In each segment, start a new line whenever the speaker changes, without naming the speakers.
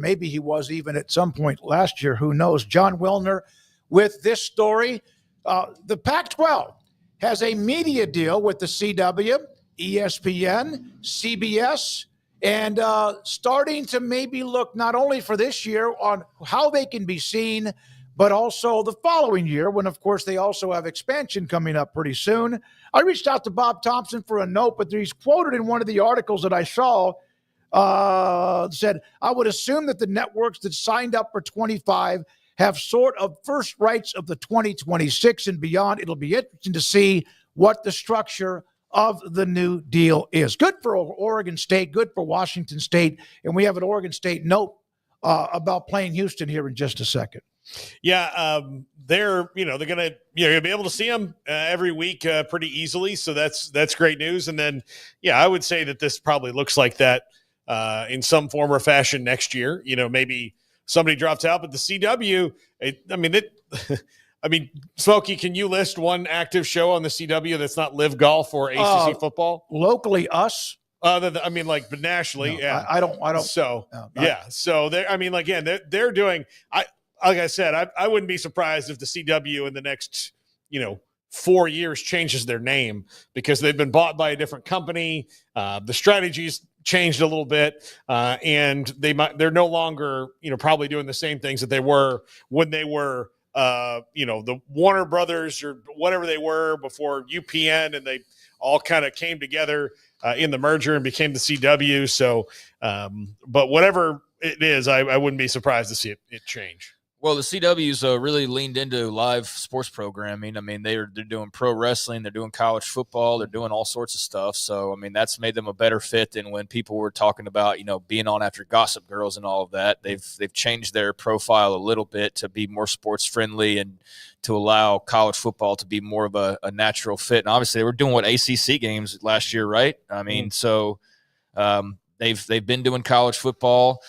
Maybe he was even at some point last year. Who knows? John Wilner with this story. The Pac-12 has a media deal with the CW, ESPN, CBS, and starting to maybe look not only for this year on how they can be seen, but also the following year when, of course, they also have expansion coming up pretty soon. I reached out to Bob Thompson for a note, but he's quoted in one of the articles that I saw, said, I would assume that the networks that signed up for 25 have sort of first rights of the 2026 and beyond. It'll be interesting to see what the structure of the new deal is. Good for Oregon State, good for Washington State, and we have an Oregon State note about playing Houston here in just a second.
Yeah, they're gonna you'll be able to see them every week pretty easily, so that's great news. And then I would say that this probably looks like that in some form or fashion next year. Maybe somebody drops out, but the CW, Smokey, can you list one active show on the CW that's not Live Golf or ACC football?
Locally, us.
But nationally,
no,
yeah.
I don't.
So so they're doing. Like I said, I wouldn't be surprised if the CW in the next 4 years changes their name because they've been bought by a different company. The strategy's changed a little bit, and they're no longer probably doing the same things that they were when they were the Warner Brothers or whatever they were before UPN, and they all kind of came together in the merger and became the CW. So, but whatever it is, I wouldn't be surprised to see it change.
Well, the CW's really leaned into live sports programming. They're doing pro wrestling, they're doing college football, they're doing all sorts of stuff. So, that's made them a better fit than when people were talking about, being on after Gossip Girls and all of that. They've changed their profile a little bit to be more sports friendly and to allow college football to be more of a natural fit. And obviously, they were doing ACC games last year, right? So they've been doing college football.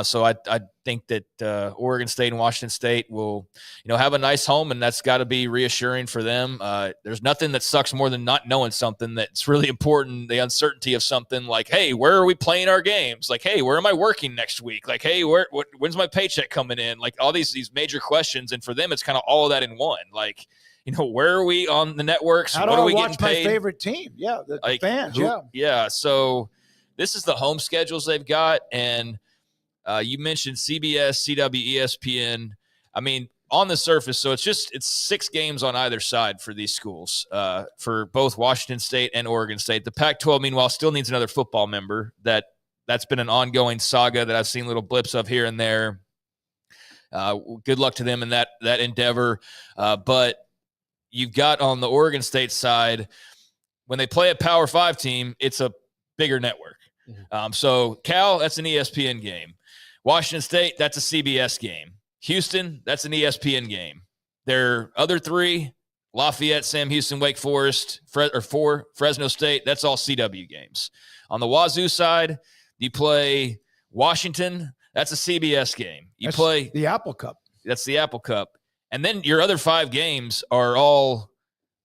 So I think that Oregon State and Washington State will, have a nice home, and that's got to be reassuring for them. There's nothing that sucks more than not knowing something that's really important, the uncertainty of something like, hey, where are we playing our games? Like, hey, where am I working next week? Like, hey, when's my paycheck coming in? Like all these major questions, and for them, it's kind of all of that in one. Like, where are we on the networks?
How do I watch my favorite team? Yeah, the fans,
Yeah, so this is the home schedules they've got, and you mentioned CBS, CW, ESPN. On the surface, so it's 6 games on either side for these schools, for both Washington State and Oregon State. The Pac-12, meanwhile, still needs another football member. That's been an ongoing saga that I've seen little blips of here and there. Good luck to them in that endeavor. But you've got on the Oregon State side, when they play a Power 5 team, it's a bigger network. Mm-hmm. So Cal, that's an ESPN game. Washington State, that's a CBS game. Houston, that's an ESPN game. Their other 3, Lafayette, Sam Houston, Wake Forest, 4, Fresno State, that's all CW games. On the Wazoo side, you play Washington, that's a CBS game. You play
the Apple Cup.
That's the Apple Cup. And then your other 5 games are all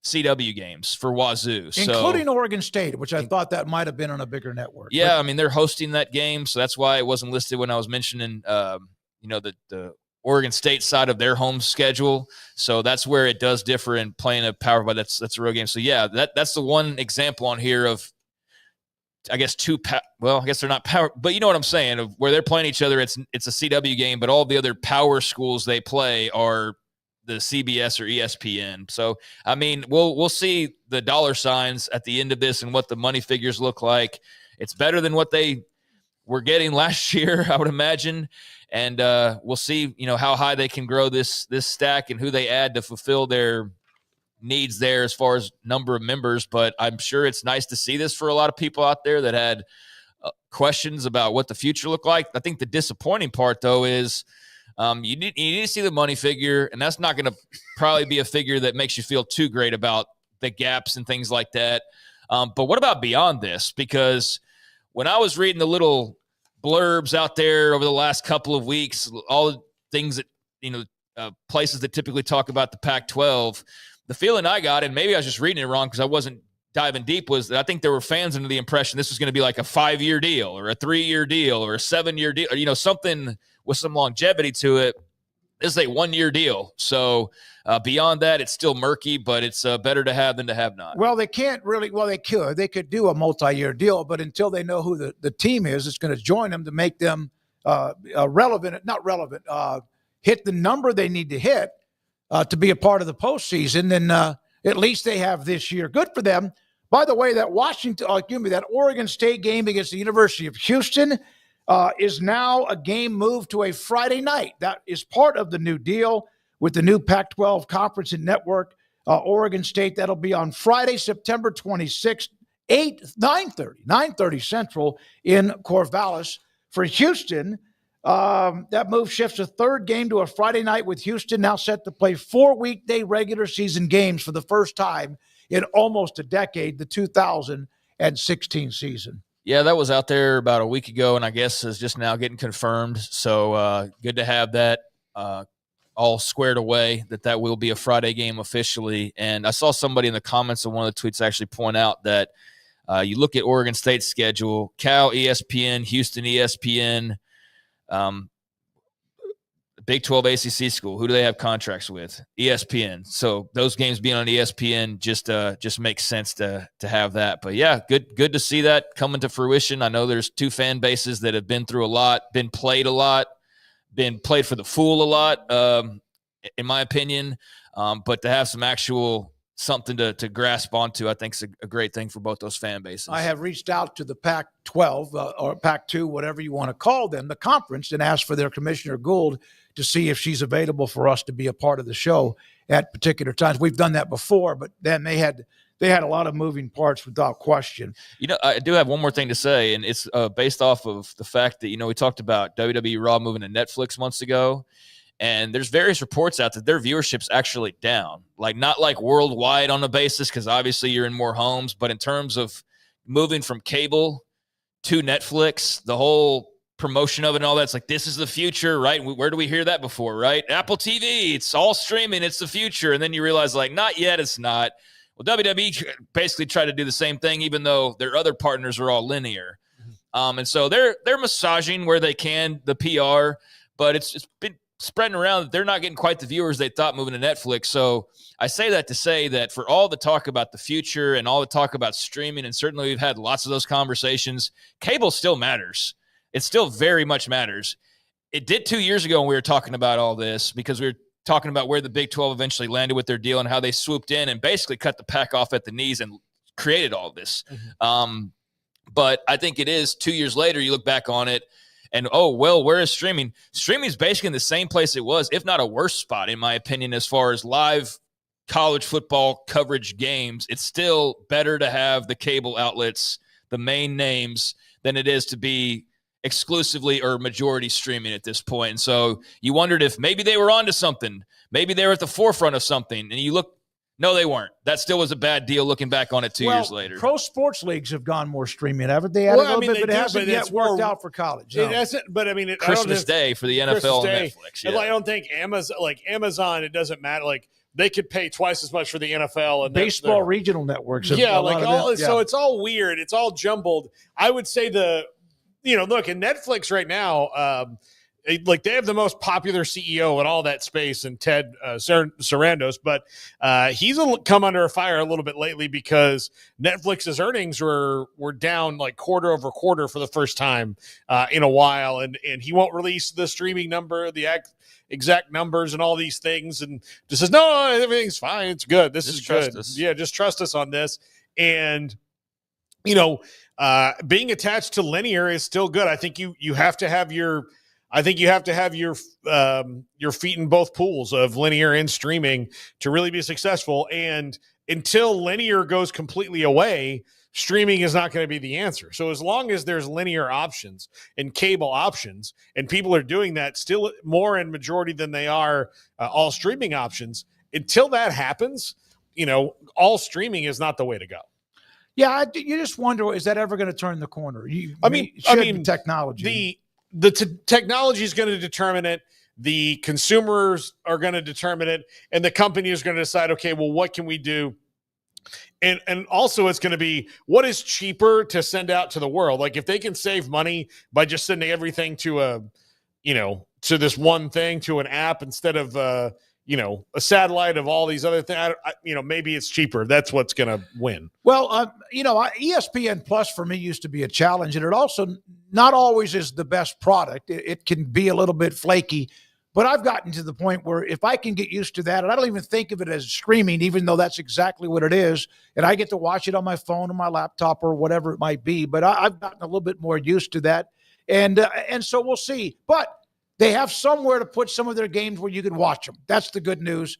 CW games for Wazoo.
Including Oregon State, which I thought that might have been on a bigger network.
Yeah, they're hosting that game, so that's why it wasn't listed when I was mentioning, the Oregon State side of their home schedule. So that's where it does differ in playing a Power 5. That's a real game. So, yeah, that's the one example on here of, I guess, I guess they're not power, but you know what I'm saying, of where they're playing each other, it's a CW game, but all the other power schools they play are the CBS or ESPN. So, we'll see the dollar signs at the end of this and what the money figures look like. It's better than what they were getting last year, I would imagine. And we'll see, how high they can grow this stack and who they add to fulfill their needs there as far as number of members. But I'm sure it's nice to see this for a lot of people out there that had questions about what the future looked like. I think the disappointing part, though, is you need to see the money figure, and that's not going to probably be a figure that makes you feel too great about the gaps and things like that. But what about beyond this? Because when I was reading the little blurbs out there over the last couple of weeks, all the things that, places that typically talk about the Pac-12, the feeling I got, and maybe I was just reading it wrong because I wasn't diving deep was that I think there were fans under the impression this was going to be like a 5-year deal or a 3-year deal or a 7-year deal, or, something with some longevity to it. This is a 1-year deal. So beyond that, it's still murky, but it's better to have than to have not.
Well, they can't really. Well, they could. They could do a multi-year deal, but until they know who the team is, it's going to join them to make them relevant. Not relevant. Hit the number they need to hit to be a part of the postseason. Then at least they have this year. Good for them. By the way, that that Oregon State game against the University of Houston is now a game moved to a Friday night. That is part of the new deal with the new Pac-12 Conference and Network. Oregon State, that'll be on Friday, September 26th, 9:30 Central in Corvallis. For Houston, that move shifts a third game to a Friday night, with Houston now set to play 4 weekday regular season games for the first time in almost a decade, the 2016 season.
Yeah, that was out there about a week ago, and I guess is just now getting confirmed. So good to have that all squared away, that will be a Friday game officially. And I saw somebody in the comments of one of the tweets actually point out that you look at Oregon State's schedule, Cal, ESPN, Houston, ESPN, Big 12 ACC school. Who do they have contracts with? ESPN. So those games being on ESPN just makes sense to have that. But yeah, good to see that coming to fruition. I know there's two fan bases that have been through a lot, been played for the fool a lot, in my opinion. But to have some actual something to grasp onto, I think is a great thing for both those fan bases.
I have reached out to the Pac-12 or Pac-2, whatever you want to call them, the conference, and asked for their Commissioner Gould to see if she's available for us to be a part of the show at particular times. We've done that before, but then they had a lot of moving parts without question.
I do have one more thing to say, and it's based off of the fact that, we talked about WWE Raw moving to Netflix months ago, and there's various reports out that their viewership's actually down, not like worldwide on a basis, because obviously you're in more homes, but in terms of moving from cable to Netflix, the whole promotion of it and all that's this is the future, right? Where do we hear that before, right? Apple TV, it's all streaming, it's the future. And then you realize not yet, it's not. Well, WWE basically tried to do the same thing, even though their other partners are all linear. And so they're massaging where they can the PR, but it's been spreading around that they're not getting quite the viewers they thought moving to Netflix. So I say that to say that for all the talk about the future and all the talk about streaming, and certainly we've had lots of those conversations, cable still matters. It still very much matters. It did 2 years ago when we were talking about all this, because we were talking about where the Big 12 eventually landed with their deal and how they swooped in and basically cut the pack off at the knees and created all this. But I think it is 2 years later, you look back on it and, where is streaming? Streaming is basically in the same place it was, if not a worse spot, in my opinion, as far as live college football coverage games. It's still better to have the cable outlets, the main names, than it is to be exclusively or majority streaming at this point. And so you wondered if maybe they were onto something. Maybe they were at the forefront of something. And you look, no, they weren't. That still was a bad deal looking back on it 2 years later.
Pro sports leagues have gone more streaming, haven't they? But it hasn't yet worked out for college.
It hasn't, but
Christmas Day for the NFL and Netflix.
Yeah. I don't think Amazon, it doesn't matter. They could pay twice as much for the NFL and
baseball regional networks.
So it's all weird. It's all jumbled. I would say look at Netflix right now. They have the most popular CEO in all that space, and Ted Sarandos, but he's come under fire a little bit lately because Netflix's earnings were down quarter over quarter for the first time in a while, and he won't release the streaming number, the exact numbers, and all these things, and just says no, everything's fine, it's good, this is good. Yeah, just trust us on this. And being attached to linear is still good. I think you have to have your feet in both pools of linear and streaming to really be successful. And until linear goes completely away, streaming is not going to be the answer. So as long as there's linear options and cable options, and people are doing that still more in majority than they are all streaming options, until that happens, all streaming is not the way to go.
Yeah, you just wonder, is that ever going to turn the corner? Technology.
The technology is going to determine it. The consumers are going to determine it, and the company is going to decide, okay, well, what can we do And also it's going to be what is cheaper to send out to the world. Like if they can save money by just sending everything to to this one thing, to an app instead of a satellite of all these other things, maybe it's cheaper. That's what's going to win.
Well, ESPN Plus for me used to be a challenge, and it also not always is the best product. It can be a little bit flaky, but I've gotten to the point where if I can get used to that, and I don't even think of it as streaming, even though that's exactly what it is, and I get to watch it on my phone or my laptop or whatever it might be, but I've gotten a little bit more used to that, and so we'll see. But they have somewhere to put some of their games where you can watch them. That's the good news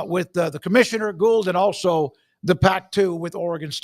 with the Commissioner Gould and also the Pac-12 with Oregon State.